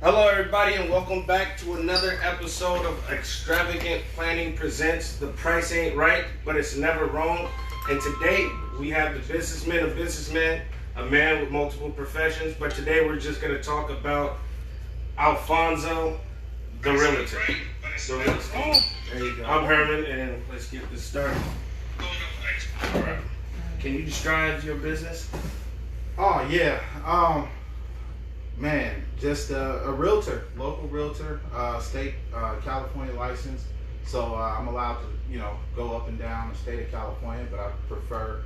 Hello everybody and welcome back to another episode of Extravagant Planning Presents The Price Ain't Right, but It's Never Wrong. And today we have the businessman, a man with multiple professions, but today we're just going to talk about Alfonzo the Realtor. There you go. I'm Herman and let's get this started. Alright. Can you describe your business? Oh yeah, man, just a realtor, local realtor, state California license. So I'm allowed to, go up and down the state of California, but I prefer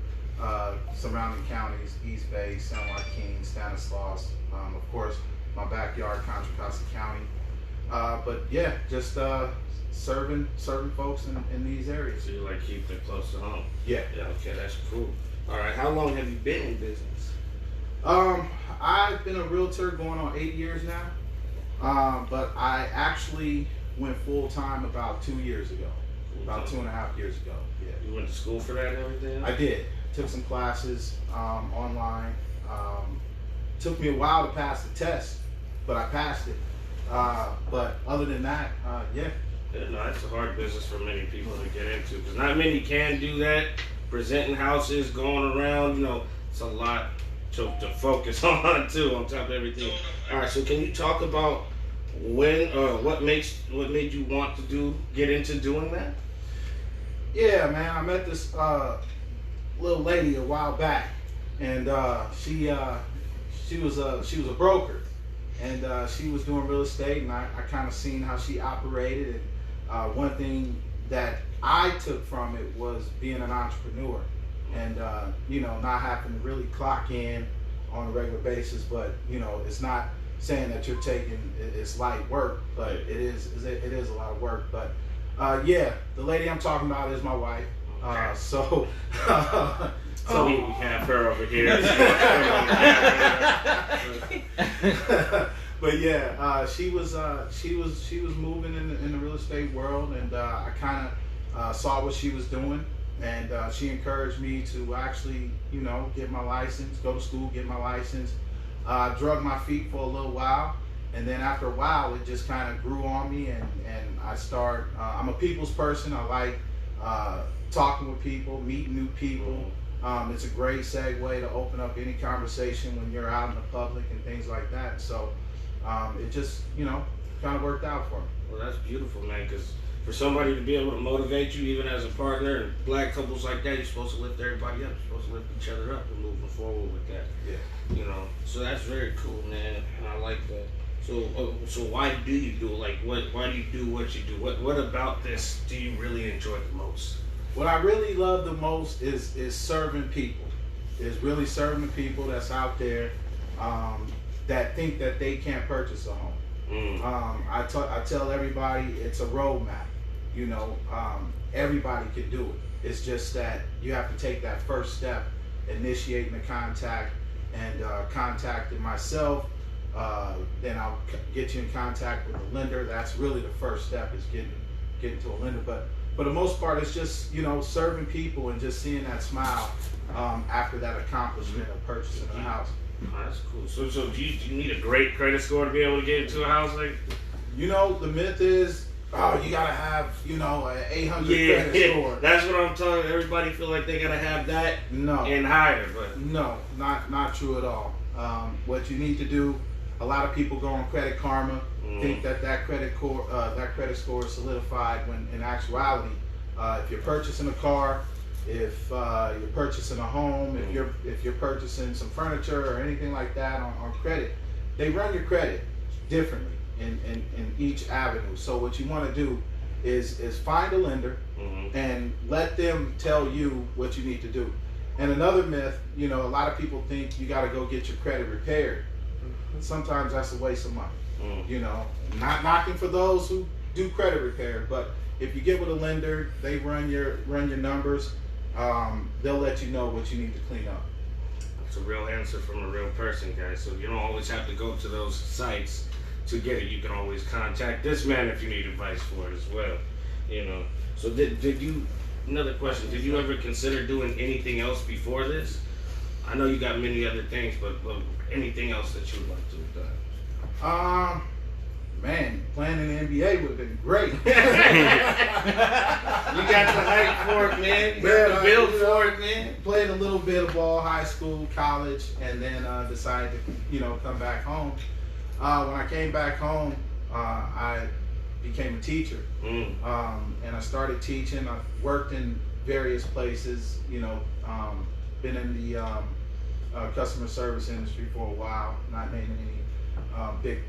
surrounding counties: East Bay, San Joaquin, Stanislaus. Of course, my backyard, Contra Costa County. But yeah, just serving folks in these areas. So you like keep it close to home? Yeah. Yeah. Okay, that's cool. All right. How long have you been in business? I've been a realtor going on 8 years now, but I actually went full time about 2 years ago, about 2.5 years ago. Yeah. You went to school for that and everything? I did. Took some classes online. Took me a while to pass the test, but I passed it. But other than that, yeah. Yeah, no, it's a hard business for many people to get into because not many can do that. Presenting houses, going around, it's a lot to focus on too, on top of everything. All right, so can you talk about what made you want to get into doing that? Yeah, man, I met this little lady a while back, and she was a broker, and she was doing real estate, and I kind of seen how she operated, and one thing that I took from it was being an entrepreneur, and not having to really clock in on a regular basis. But it's not saying that you're taking it's light work, but it is a lot of work. But yeah, the lady I'm talking about is my wife. So we have her over here. But yeah, she was moving in the real estate world, and I kind of saw what she was doing, and she encouraged me to actually, get my license, go to school, get my license. Drug my feet for a little while, and then after a while, it just kind of grew on me, and I start. I'm a people's person. I like talking with people, meeting new people. It's a great segue to open up any conversation when you're out in the public and things like that. So it just, kind of worked out for me. Well, that's beautiful, man, because for somebody to be able to motivate you, even as a partner, and black couples like that, you're supposed to lift everybody up. You're supposed to lift each other up and moving forward with that. Yeah. So that's very cool, man, and I like that. So why do you do it? Like, why do you do what you do? What about this do you really enjoy the most? What I really love the most is serving people. Is really serving the people that's out there that think that they can't purchase a home. I tell everybody it's a roadmap. Everybody can do it. It's just that you have to take that first step, initiating the contact, and contacting myself. Then I'll get you in contact with the lender. That's really the first step, is getting to a lender. But for the most part, it's just serving people and just seeing that smile after that accomplishment of purchasing a house. Oh, that's cool. So do you need a great credit score to be able to get into a house like? The myth is, you gotta have an 800 credit score. That's what I'm telling. Everybody feel like they gotta have that. No. And higher, but no, not true at all. What you need to do, a lot of people go on Credit Karma, think that credit score is solidified, when in actuality, if you're purchasing a car, if you're purchasing a home, if you're purchasing some furniture or anything like that on credit, they run your credit differently in each avenue. So what you want to do is find a lender and let them tell you what you need to do. And another myth, a lot of people think you got to go get your credit repaired. Sometimes that's a waste of money. Not knocking for those who do credit repair, but if you get with a lender, they run your numbers. They'll let you know what you need to clean up. That's a real answer from a real person, guys. So you don't always have to go to those sites to get it. You can always contact this man if you need advice for it as well. So did you? Another question: did you ever consider doing anything else before this? I know you got many other things, but anything else that you would like to have done? Man, playing in the NBA would have been great. You got the hype for it, man. You got the build for it, man. Played a little bit of ball, high school, college, and then decided to, come back home. When I came back home, I became a teacher, and I started teaching. I worked in various places, been in the customer service industry for a while, not naming any big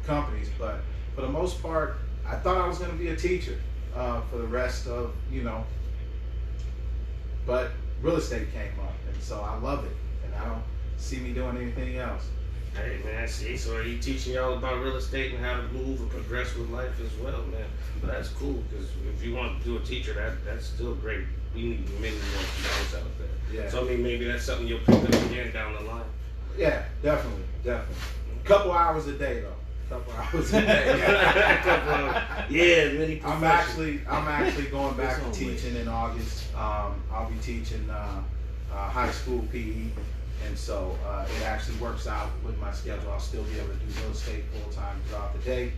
companies, but for the most part, I thought I was going to be a teacher for the rest of, but real estate came up, and so I love it, and I don't see me doing anything else. Hey man, see, so are you teaching y'all about real estate and how to move and progress with life as well, man? But that's cool, because if you want to do a teacher, that's still great. We need many more teachers out there. Yeah. So I mean, maybe that's something you'll pick up again down the line. Yeah, definitely. Couple hours a day though. Couple hours a day. Yeah, many. I'm actually going back to teaching in August. I'll be teaching high school PE, and so it actually works out with my schedule. I'll still be able to do real estate full time throughout the day,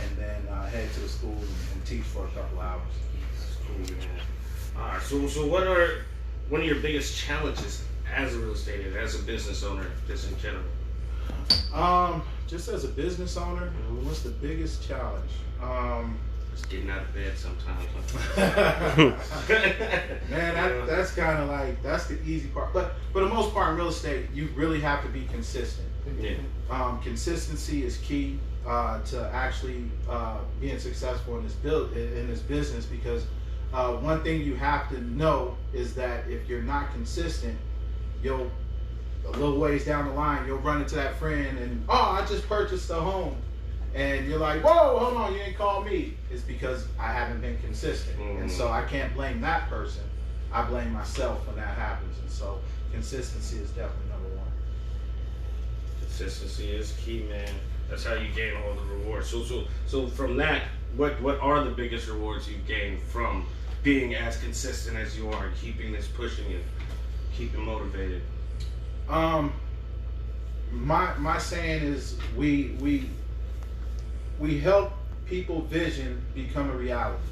and then head to the school and teach for a couple hours. That's cool, man. All right. So what are one of your biggest challenges as a real estate agent, as a business owner, just in general? Just as a business owner, what's the biggest challenge? Just getting out of bed sometimes. Man, that's kind of like, that's the easy part. But for the most part in real estate, you really have to be consistent. Yeah. Consistency is key to actually being successful in this business, because one thing you have to know is that if you're not consistent, a little ways down the line, you'll run into that friend and, I just purchased a home. And you're like, whoa, hold on, you didn't call me. It's because I haven't been consistent. And so I can't blame that person. I blame myself when that happens. And so consistency is definitely number one. Consistency is key, man. That's how you gain all the rewards. So from that, what are the biggest rewards you've gained from being as consistent as you are, keeping this pushing and keeping motivated? My saying is we help people vision become a reality,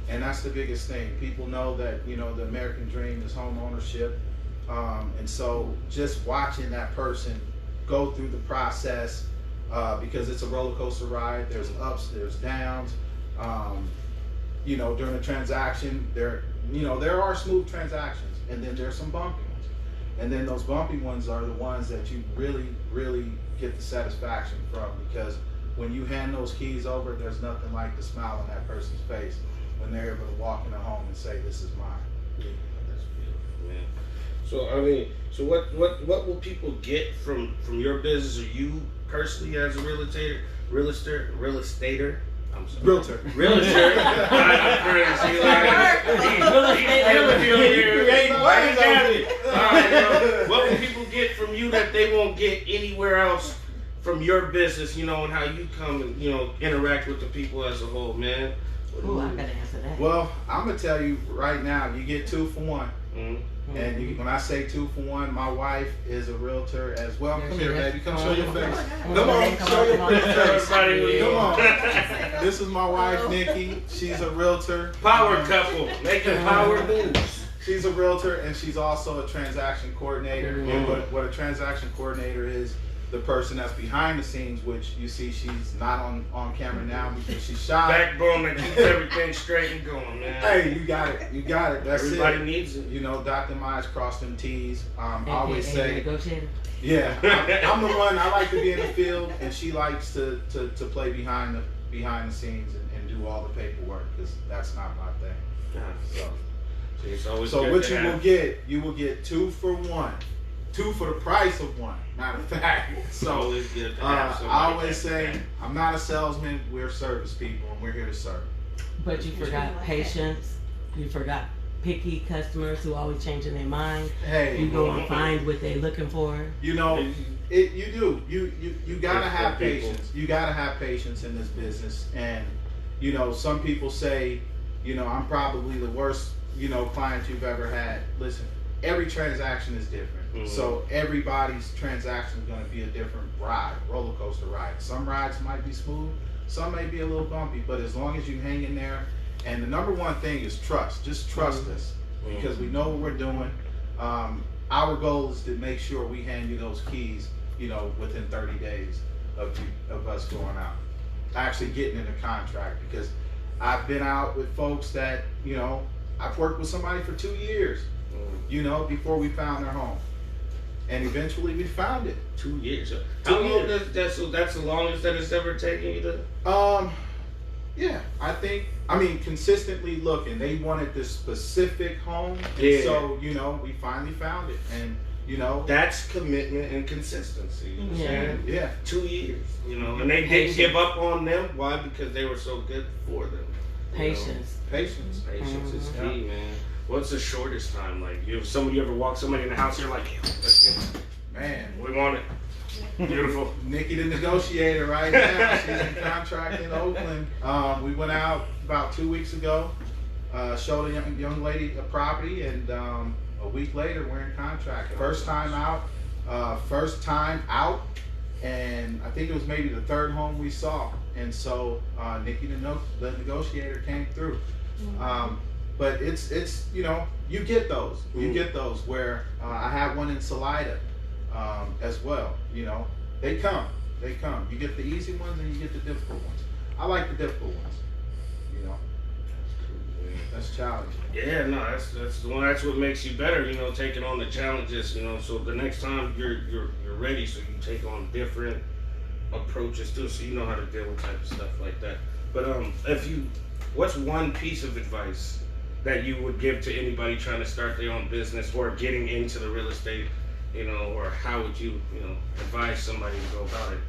and that's the biggest thing. People know that the American dream is home ownership, and so just watching that person go through the process, because it's a roller coaster ride. There's ups, there's downs. During a transaction, there are smooth transactions, and then there's some bumpy ones. And then those bumpy ones are the ones that you really, really get the satisfaction from, because when you hand those keys over, there's nothing like the smile on that person's face when they're able to walk in the home and say, "This is mine." Yeah, that's beautiful, man. So I mean, what will people get from your business, or you personally as a real estater? I'm sorry. Realtor. What will people get from you that they won't get anywhere else from your business, and how you come and, interact with the people as a whole, man? Ooh, I gotta answer that. Well, I'm gonna tell you right now, you get 2 for 1. And when I say 2 for 1, my wife is a realtor as well. Come here, baby. Come show your face. Come on, show your pretty face. Come on. This is my wife, Nikki. She's a realtor. Power couple, making power moves. She's a realtor, and she's also a transaction coordinator. And what a transaction coordinator is, the person that's behind the scenes, which you see she's not on camera now because she's shy. Backbone that keeps everything straight and going, man. Hey, you got it. That's Everybody it. needs it. Dot them I's, cross them T's. I always say, negotiator. yeah, I'm the one. I like to be in the field, and she likes to play behind the scenes and do all the paperwork, because that's not my thing. So what you will get 2 for 1. 2 for the price of 1, matter of fact. So I always say, I'm not a salesman, we're service people, and we're here to serve. But you forgot patience. You forgot picky customers who always changing their mind. Hey, you go and find what they're looking for. You do. You gotta have patience. You gotta have patience in this business. And some people say, I'm probably the worst, client you've ever had. Listen, every transaction is different. So everybody's transaction is going to be a different ride, roller coaster coaster ride. Some rides might be smooth, some may be a little bumpy, but as long as you hang in there, and the number one thing is trust. Just trust us, because we know what we're doing. Our goal is to make sure we hand you those keys, you know, within 30 days of us going out, actually getting in a contract. Because I've been out with folks that, you know, I've worked with somebody for 2 years, you know, before we found their home, and eventually we found it. 2 years. How long that's the longest that it's ever taken you to? Yeah, I mean, consistently looking. They wanted this specific home, and so, you know, we finally found it, and, you know, that's commitment and consistency. You know what I'm saying? Yeah. 2 years, you know, and they didn't give up on them. Why? Because they were so good for them. Patience. Patience is key, man. What's the shortest time? Like, you ever walk somebody in the house, you're like, yeah, let's get it. Man, We want it. Beautiful. Nikki the negotiator right now. She's in contract in Oakland. We went out about 2 weeks ago, showed a young lady a property, and a week later we're in contract. First time out, and I think it was maybe the third home we saw. And so Nikki the negotiator came through. But it's you know, you get those. You get those where I had one in Salida as well. You know, they come. You get the easy ones and you get the difficult ones. I like the difficult ones. You know, that's challenging. Yeah, no, that's the one. That's what makes you better. You know, taking on the challenges. You know, so the next time you're ready, so you take on different approaches too, so you know how to deal with type of stuff like that. But what's one piece of advice that you would give to anybody trying to start their own business or getting into the real estate, you know, or how would you advise somebody to go about it?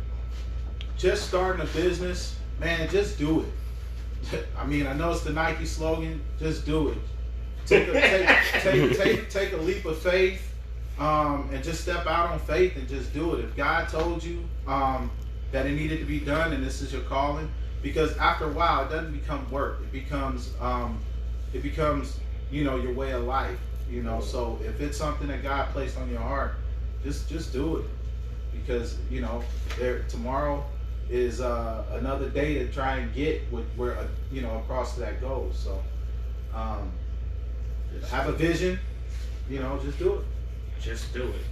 Just starting a business, man, just do it. I mean, I know it's the Nike slogan, just do it. Take a leap of faith, and just step out on faith and just do it. If God told you that it needed to be done and this is your calling, because after a while it doesn't become work. It becomes you know, your way of life. You know, so if it's something that God placed on your heart, just do it, because you know tomorrow is another day to try and get where you know, across to that goal. So have a vision, you know, just do it. Just do it.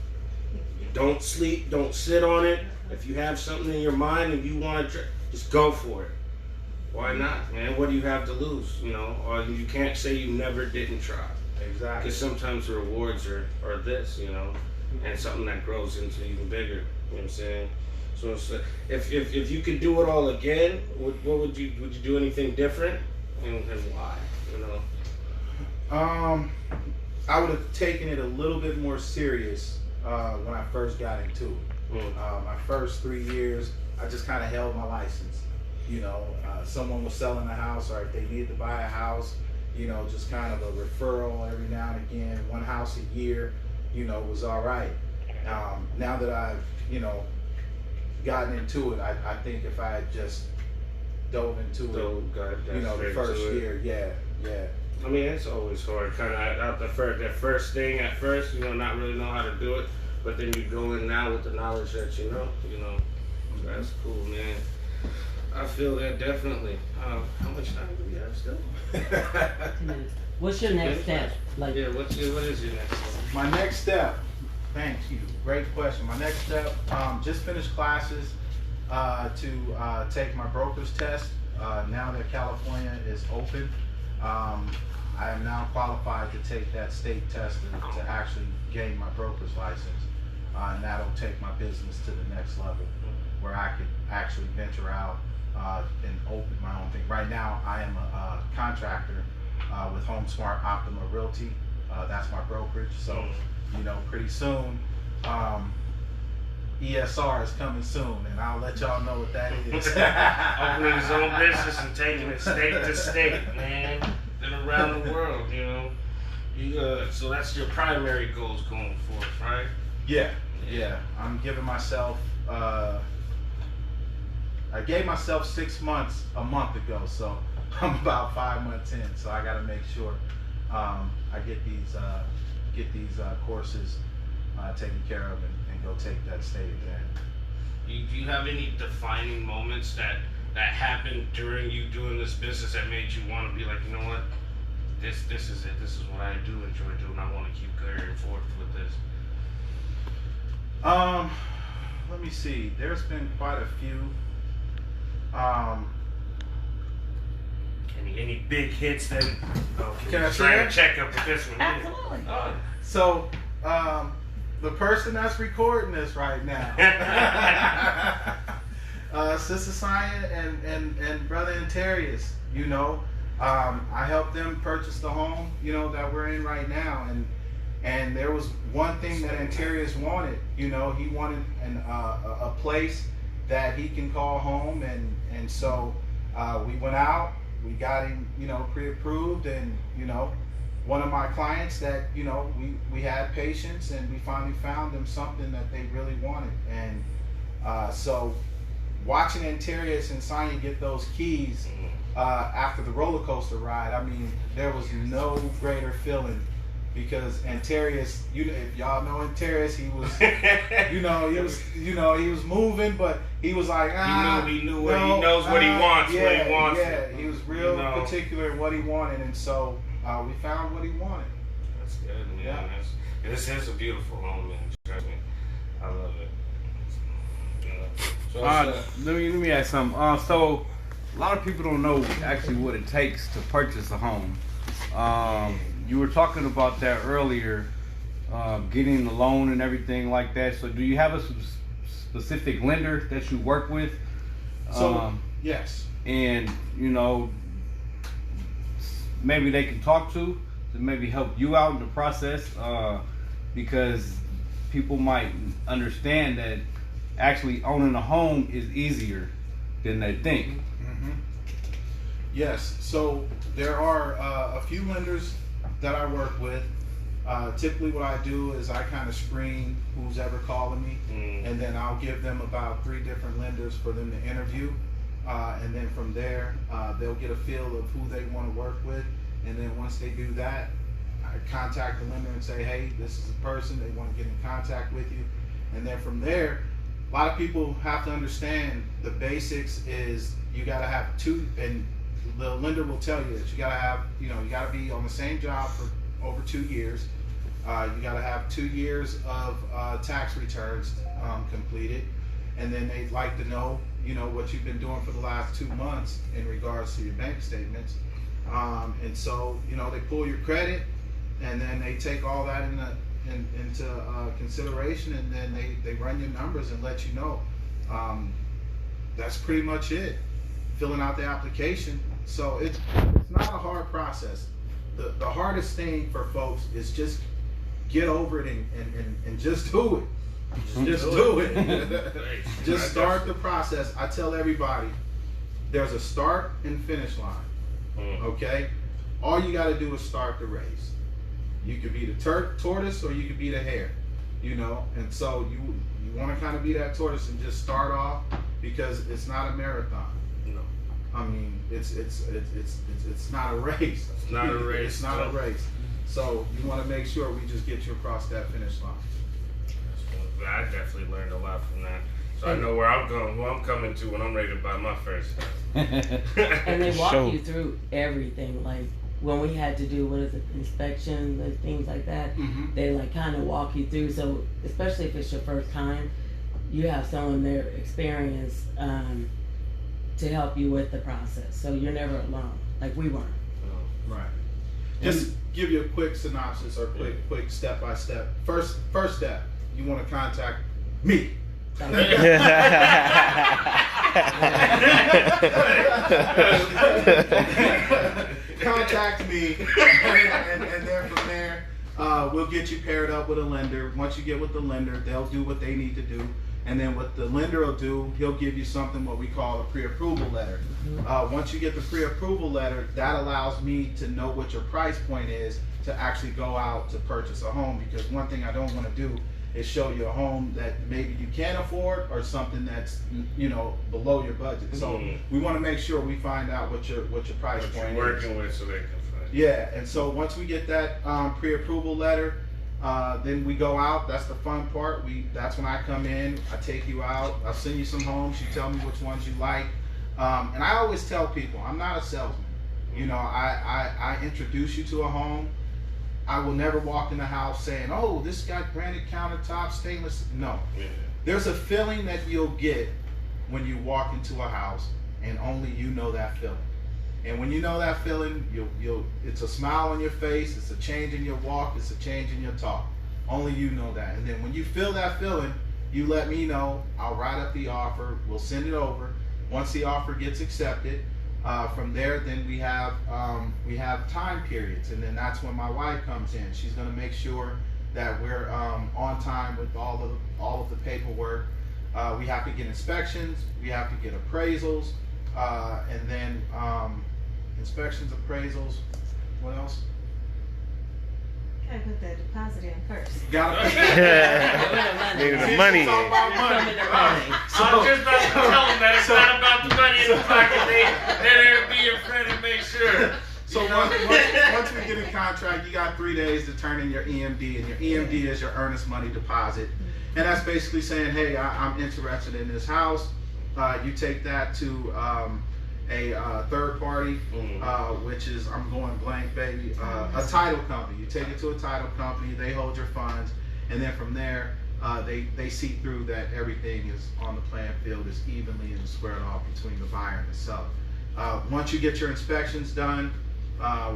Don't sleep. Don't sit on it. If you have something in your mind and you want to, just go for it. Why not, man? What do you have to lose? You know, or you can't say you never didn't try. Exactly. Because sometimes the rewards are this, you know, and something that grows into even bigger. You know what I'm saying? So if you could do it all again, what would you do anything different, and why? You know. I would have taken it a little bit more serious when I first got into it. My first 3 years, I just kind of held my license. You know, someone was selling a house, or if they needed to buy a house, you know, just kind of a referral every now and again. One house a year, you know, was all right. Now that I've, you know, gotten into it, I think if I had just dove into it, you know, the first year, yeah. I mean, it's always hard, kind of out that first thing at first, you know, not really know how to do it, but then you go in now with the knowledge that you know. So that's cool, man. I feel that definitely. How much time do we have still? 2 minutes. What's your next step? What is your next step? My next step. Thank you. Great question. My next step. Just finished classes to take my broker's test. Now that California is open, I am now qualified to take that state test to actually gain my broker's license, and that'll take my business to the next level, where I could actually venture out and open my own thing. Right now, I am a contractor with HomeSmart, Optima Realty. That's my brokerage. So, you know, pretty soon, ESR is coming soon, and I'll let y'all know what that is. Opening his own business and taking it state to state, man, and around the world, you know. So that's your primary goals going forth, right? Yeah. I'm giving myself. I gave myself 6 months a month ago, so I'm about 5 months in. So I got to make sure I get these courses taken care of and go take that state exam. Do you have any defining moments that happened during you doing this business that made you want to be like, you know what, this is it. This is what I do enjoy doing. I want to keep carrying forth with this. Let me see. There's been quite a few. Any big hits that? Okay, Can I try to share? check up with this one. Absolutely. So, the person that's recording this right now, Sister Sonya and Brother Antarius, you know, I helped them purchase the home, you know, that we're in right now, and there was one thing that Antarius wanted, you know, he wanted a place that he can call home, and so we went out, we got him, you know, pre-approved, and you know, one of my clients that, you know, we had patience, and we finally found them something that they really wanted, and so watching Antarius and Sonya get those keys after the roller coaster ride, I mean, there was no greater feeling, because Antarius, if y'all know Antarius, he was, he was moving, but he was like, he knows what he wants. Yeah, he was real particular in what he wanted, and so we found what he wanted. That's good, man. Yeah. This is a beautiful home, man. Trust me, I love it. So let me ask something. So a lot of people don't know actually what it takes to purchase a home. You were talking about that earlier, getting the loan and everything like that. So do you have a specific lender that you work with? So yes. And you know, maybe they can talk to maybe help you out in the process, because people might understand that actually owning a home is easier than they think. Mm-hmm. Yes, so there are a few lenders that I work with. Typically what I do is I kind of screen who's ever calling me, and then I'll give them about 3 different lenders for them to interview, and then from there they'll get a feel of who they want to work with, and then once they do that, I contact the lender and say, hey, this is a person, they want to get in contact with you, and then from there, a lot of people have to understand the basics is you got to have 2, and the lender will tell you that you got to have, you got to be on the same job for over 2 years. You got to have 2 years of tax returns completed, and then they'd like to know, what you've been doing for the last 2 months in regards to your bank statements. And so, they pull your credit, and then they take all that into consideration, and then they run your numbers and let you know. That's pretty much it. Filling out the application. So it's not a hard process. The hardest thing for folks is just get over it and just do it. Just do it. Just start the process. I tell everybody, there's a start and finish line. Okay? All you got to do is start the race. You could be the tortoise or you could be the hare, and so you want to kind of be that tortoise and just start off, because it's not a marathon. No. I mean, it's not a race. It's not a race. It's not a race. So you want to make sure we just get you across that finish line. I definitely learned a lot from that. So I know where I'm going, who I'm coming to when I'm ready to buy my first house. And they walk you through everything, like when we had to do inspection and things like that. Mm-hmm. They kind of walk you through. So especially if it's your first time, you have someone there experienced to help you with the process. So you're never alone, like we weren't. Right. Just give you a quick synopsis or quick step by step. First step, you want to contact me. Contact me, and then from there, we'll get you paired up with a lender. Once you get with the lender, they'll do what they need to do, and then what the lender will do, he'll give you something what we call a pre-approval letter. Once you get the pre-approval letter, that allows me to know what your price point is to actually go out to purchase a home, because one thing I don't want to do is show you a home that maybe you can't afford or something that's below your budget. So we want to make sure we find out what your price point is. Working with, so they can find. Yeah, and so once we get that pre-approval letter, Then we go out. That's the fun part. That's when I come in. I take you out. I'll send you some homes. You tell me which ones you like. And I always tell people, I'm not a salesman. You know, I introduce you to a home. I will never walk in the house saying, oh, this got granite countertops, stainless. No. Yeah. There's a feeling that you'll get when you walk into a house, and only you know that feeling. And when you know that feeling, it's a smile on your face, it's a change in your walk, it's a change in your talk. Only you know that. And then when you feel that feeling, you let me know. I'll write up the offer. We'll send it over. Once the offer gets accepted, from there, then we have time periods, and then that's when my wife comes in. She's going to make sure that we're on time with all of the paperwork. We have to get inspections. We have to get appraisals, and then inspections, appraisals. What else? Gotta put that deposit in first. Gotta Need the money. Talk about money. So, I'm just about to tell them that it's not about the money in the pocket. They're there to be your friend and make sure. So once we get in contract, you got 3 days to turn in your EMD, and your EMD is your earnest money deposit. And that's basically saying, hey, I'm interested in this house. You take that to a third party, which is, I'm going blank, baby, a title company. You take it to a title company, they hold your funds, and then from there, they see through that everything is on the playing field, is evenly and squared off between the buyer and the seller. Once you get your inspections done,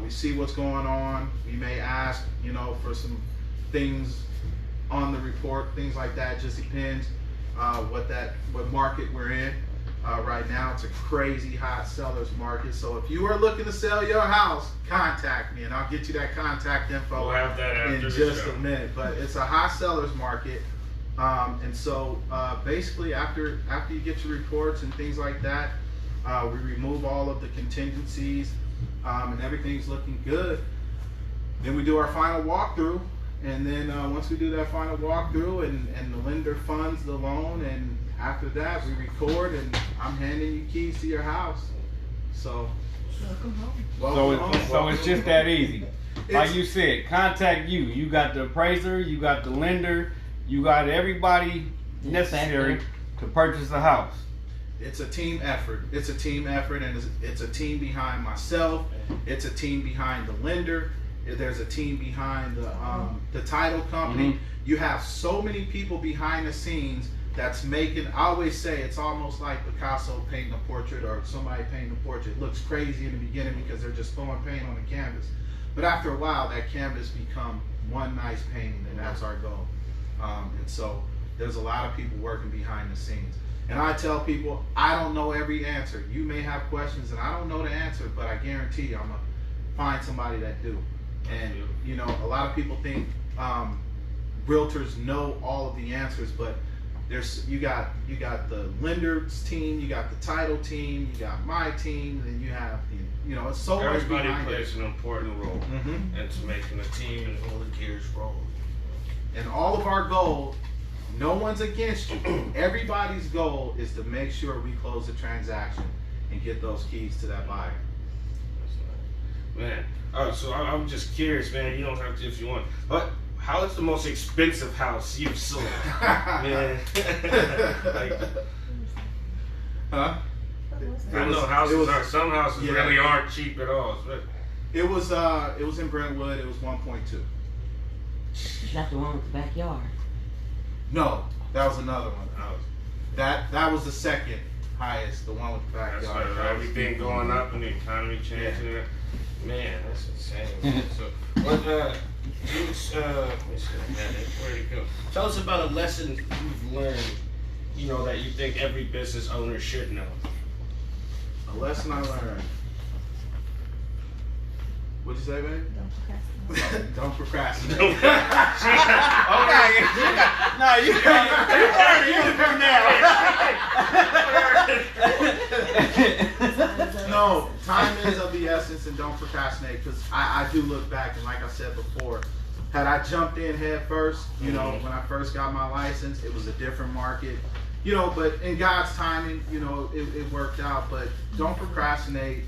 we see what's going on. We may ask, for some things on the report, things like that. Just depends what market we're in. Right now, it's a crazy hot seller's market. So if you are looking to sell your house, contact me, and I'll get you that contact info we'll have that in just a minute. But it's a hot seller's market, and so basically, after you get your reports and things like that, we remove all of the contingencies, and everything's looking good. Then we do our final walkthrough, and then once we do that final walkthrough, and the lender funds the loan, and after that we record, and I'm handing you keys to your house. So Welcome home. So it's just that easy. Like you said, contact you. You got the appraiser, you got the lender, you got everybody necessary to purchase a house. It's a team effort. It's a team effort, and it's a team behind myself. It's a team behind the lender. There's a team behind the title company. Mm-hmm. You have so many people behind the scenes that's making. I always say it's almost like Picasso painting a portrait, or somebody painting a portrait. It looks crazy in the beginning because they're just throwing paint on the canvas, but after a while, that canvas become one nice painting, and that's our goal. And so there's a lot of people working behind the scenes. And I tell people, I don't know every answer. You may have questions and I don't know the answer, but I guarantee you I'm going to find somebody that do. And, a lot of people think realtors know all of the answers, but you got the lender's team, you got the title team, you got my team, and you have it's so much everybody behind plays it. an important role into making the team and all the gears roll. And all of our goals, no one's against you. Everybody's goal is to make sure we close the transaction and get those keys to that buyer. Man, so I'm just curious, man. You don't have to if you want. But how is the most expensive house you've sold, man? Huh? I know some houses really aren't cheap at all. It was in Brentwood. It was 1.2. Is that the one with the backyard? No, that was another one. That was the second highest, the one with the backyard. That's everything going up and the economy changing. Yeah. Man, that's insane. So, what? Let me see. Where'd it go? Tell us about a lesson you've learned. That you think every business owner should know. A lesson I learned. What'd you say, babe? Don't procrastinate. Okay. No, you from now. No, time is of the essence, and don't procrastinate, because I do look back, and like I said before, had I jumped in head first, when I first got my license, it was a different market, but in God's timing, it worked out. But don't procrastinate.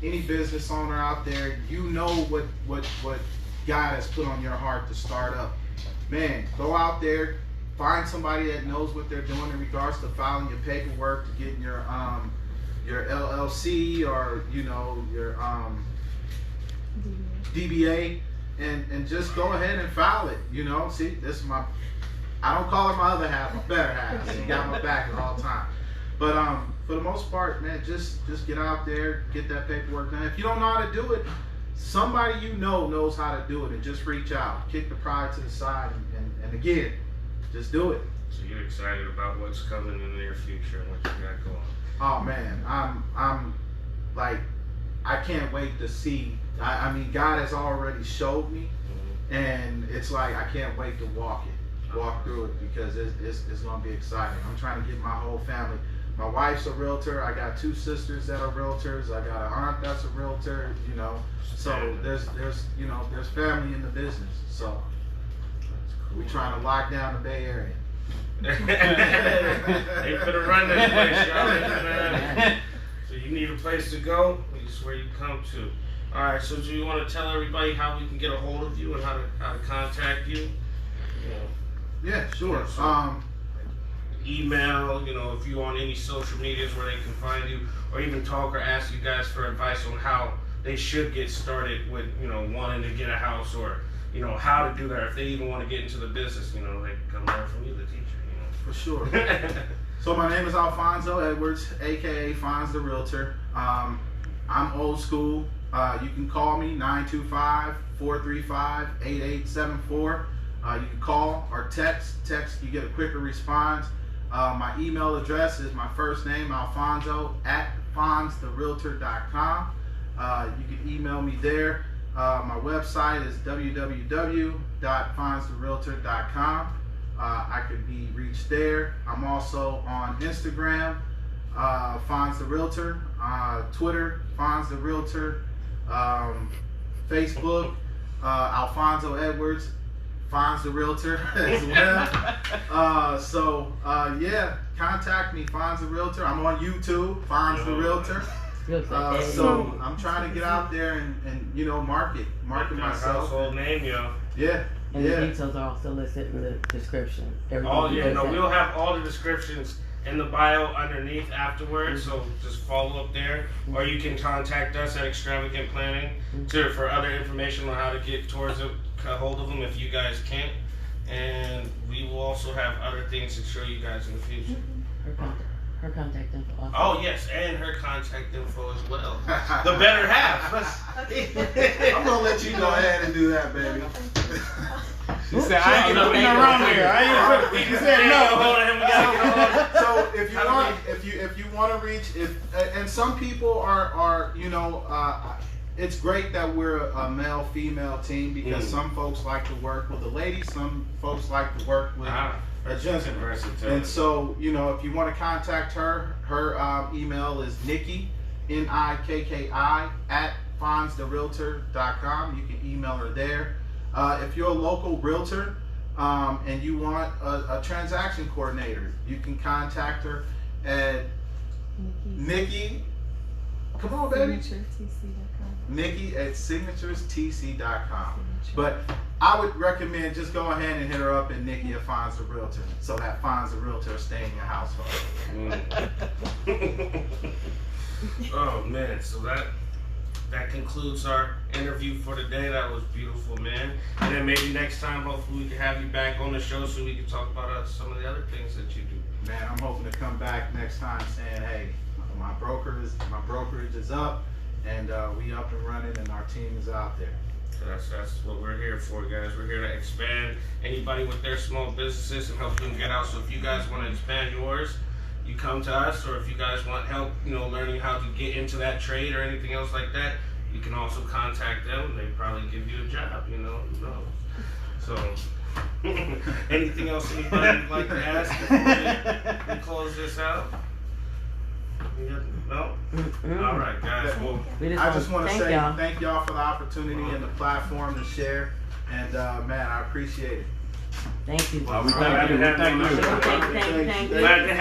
Any business owner out there, what God has put on your heart to start up, man, go out there, find somebody that knows what they're doing in regards to filing your paperwork, to getting your LLC, or your DBA, and just go ahead and file it. See, this is I don't call it my other half, my better half. She got my back at all times. But for the most part, man, just get out there, get that paperwork done. If you don't know how to do it, somebody knows how to do it, and just reach out, kick the pride to the side, and again, just do it. So you're excited about what's coming in the near future and what you got going? Oh man, I'm like, I can't wait to see. I mean, God has already showed me, and it's like I can't wait to walk through it, because it's gonna be exciting. I'm trying to get my whole family. My wife's a realtor. I got 2 sisters that are realtors. I got an aunt that's a realtor. So there's family in the business. So we trying to lock down the Bay Area. They finna run this place, y'all. Man. So you need a place to go. This is where you come to. All right. So do you want to tell everybody how we can get a hold of you and how to contact you? Yeah, sure. Email, if you're on any social medias where they can find you, or even talk or ask you guys for advice on how they should get started with, wanting to get a house, or, how to do that. If they even want to get into the business, they can come learn from you, the teacher, For sure. So my name is Alfonzo Edwards, aka Fonz the Realtor. I'm old school. You can call me 925-435-8874. You can call or text. You get a quicker response. My email address is my first name, Alfonzo, at fonztherealtor.com. You can email me there. My website is www.fonztherealtor.com. I can be reached there. I'm also on Instagram, Fonz the Realtor, Twitter, Fonz the Realtor, Facebook, Alfonzo Edwards, Fonz the Realtor as well. Yeah, contact me, Fonz the Realtor. I'm on YouTube, Fonz the Realtor. So I'm trying to get out there and market myself. Household name, yo. Yeah. And the details are also listed in the description. We'll have all the descriptions in the bio underneath afterwards, so just follow up there, or you can contact us at Extravagant Planning for other information on how to get towards a hold of them if you guys can't, and we will also have other things to show you guys in the future. Her contact info also. Oh yes, and her contact info as well. The better half. I'm gonna let you go ahead and do that, baby. She said, I ain't putting her on here. He said no. So if you want to reach, and some people are it's great that we're a male-female team, because some folks like to work with a lady, some folks like to work with a gentleman. And so, if you want to contact her email is Nikki, Nikki, at fonztherealtor.com. You can email her there. If you're a local realtor and you want a transaction coordinator, you can contact her at Nikki. Come on, baby. Nikki at signaturestc.com. But I would recommend just go ahead and hit her up at Nikki at Fonz the Realtor, so that Fonz the Realtor stay in your household. Oh man, so that concludes our interview for today. That was beautiful, man. And then maybe next time, hopefully, we can have you back on the show so we can talk about some of the other things that you do. Man, I'm hoping to come back next time saying, hey, my brokerage is up, and we up and running, and our team is out there. So that's what we're here for, guys. We're here to expand anybody with their small businesses and help them get out. So if you guys want to expand yours, you come to us, or if you guys want help, learning how to get into that trade or anything else like that, you can also contact them. They probably give you a job, who knows. So, anything else anybody would like to ask before we close this out? No? All right, guys. Well, I just want to say thank y'all for the opportunity and the platform to share. And, man, I appreciate it. Thank you. Thank you. Thank you. glad to have